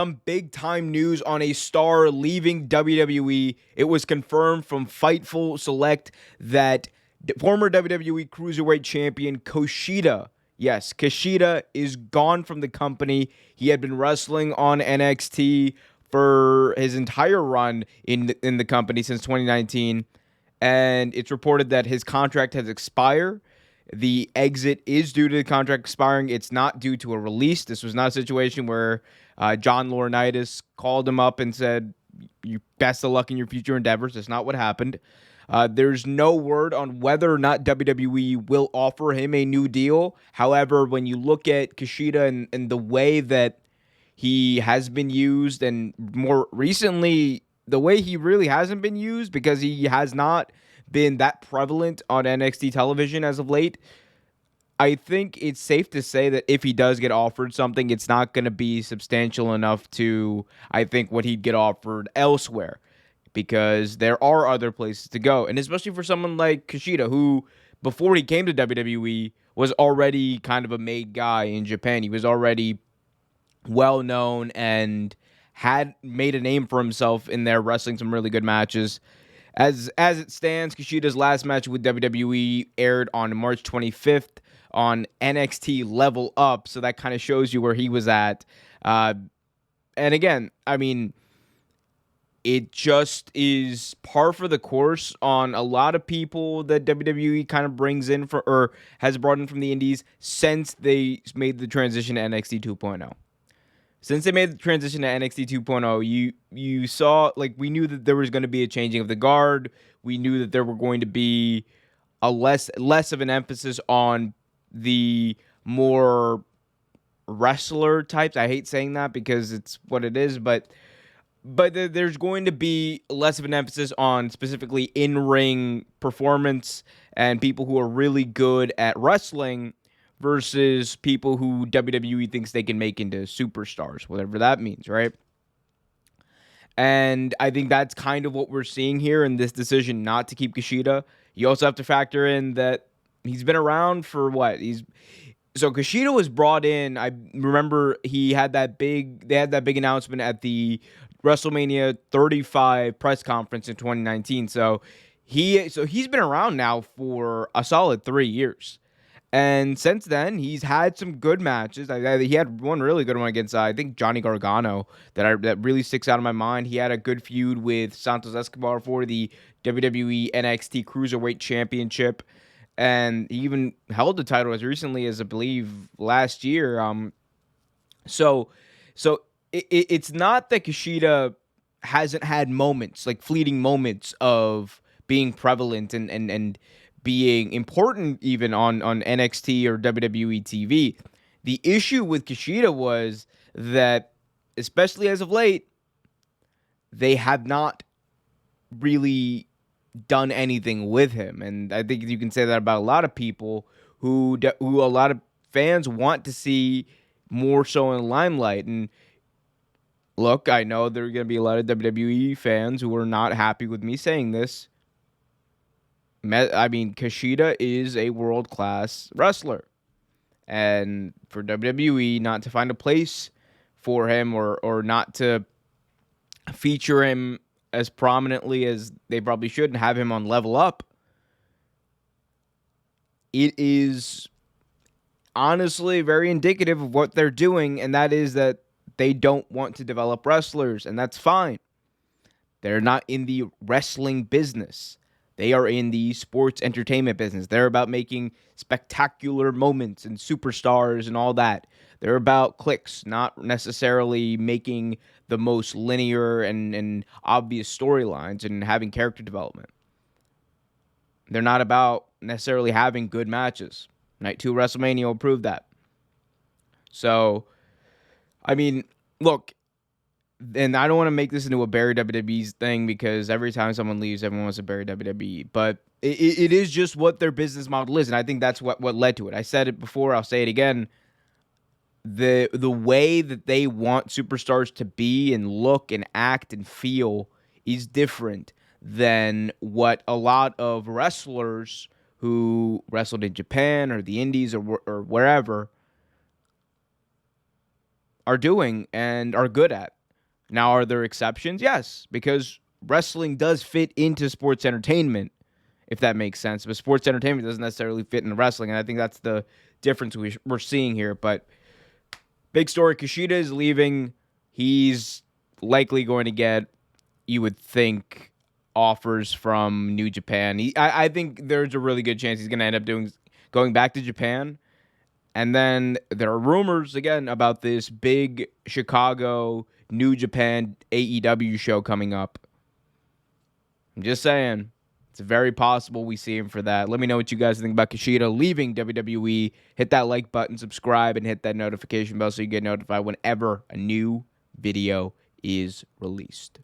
Some big time news on a star leaving WWE. It was confirmed from Fightful Select that former WWE Cruiserweight Champion Kushida, yes, Kushida is gone from the company. He had been wrestling on NXT for his entire run in the company since 2019, and it's reported that his contract has expired. The exit is due to the contract expiring. It's not due to a release. This was not a situation where John Laurinaitis called him up and said, "You best of luck in your future endeavors." That's not what happened. There's no word on whether or not WWE will offer him a new deal. However, when you look at Kushida and the way that he has been used, and more recently, the way he really hasn't been used because he has not been that prevalent on NXT television as of late, I think it's safe to say that if he does get offered something, it's not going to be substantial enough to, I think, what he'd get offered elsewhere, because there are other places to go. And especially for someone like Kushida, who, before he came to WWE, was already kind of a made guy in Japan. He was already well known and had made a name for himself in there, wrestling some really good matches. As it stands, Kushida's last match with WWE aired on March 25th on NXT Level Up, so that kind of shows you where he was at. And again, I mean, it just is par for the course on a lot of people that WWE kind of brings in for, or has brought in from the indies since they made the transition to NXT 2.0. Since they made the transition to NXT 2.0, you saw, like, we knew that there was going to be a changing of the guard. We knew that there were going to be a less of an emphasis on the more wrestler types. I hate saying that because it's what it is, but there's going to be less of an emphasis on specifically in-ring performance and people who are really good at wrestling versus people who WWE thinks they can make into superstars, whatever that means, right? And I think that's kind of what we're seeing here in this decision not to keep Kushida. You also have to factor in that he's been around for what? So Kushida was brought in. I remember they had that big announcement at the WrestleMania 35 press conference in 2019. So he's been around now for a solid 3 years. And since then, he's had some good matches. He had one really good one against, I think, Johnny Gargano that really sticks out in my mind. He had a good feud with Santos Escobar for the WWE NXT Cruiserweight Championship, and he even held the title as recently as, I believe, last year. So it's not that Kushida hasn't had moments, like fleeting moments of being prevalent and being important even on NXT or WWE TV. The issue with Kushida was that, especially as of late, they have not really done anything with him. And I think you can say that about a lot of people who a lot of fans want to see more so in the limelight. And look, I know there are going to be a lot of WWE fans who are not happy with me saying this. I mean, Kushida is a world-class wrestler. And for WWE not to find a place for him or not to feature him as prominently as they probably should and have him on Level Up, it is honestly very indicative of what they're doing, and that is that they don't want to develop wrestlers, and that's fine. They're not in the wrestling business. They are in the sports entertainment business. They're about making spectacular moments and superstars and all that. They're about clicks, not necessarily making the most linear and obvious storylines and having character development. They're not about necessarily having good matches. Night 2 WrestleMania will prove that. So, I mean, look, and I don't want to make this into a bury WWE's thing because every time someone leaves, everyone wants to bury WWE. But it is just what their business model is, and I think that's what led to it. I said it before, I'll say it again. The way that they want superstars to be and look and act and feel is different than what a lot of wrestlers who wrestled in Japan or the Indies or wherever are doing and are good at. Now, are there exceptions? Yes, because wrestling does fit into sports entertainment, if that makes sense. But sports entertainment doesn't necessarily fit into wrestling, and I think that's the difference we're seeing here. But big story, Kushida is leaving. He's likely going to get, you would think, offers from New Japan. I think there's a really good chance he's going to end up going back to Japan. And then there are rumors, again, about this big Chicago New Japan AEW show coming up. I'm just saying, it's very possible we see him for that. Let me know what you guys think about Kushida leaving WWE. Hit that like button, subscribe, and hit that notification bell so you get notified whenever a new video is released.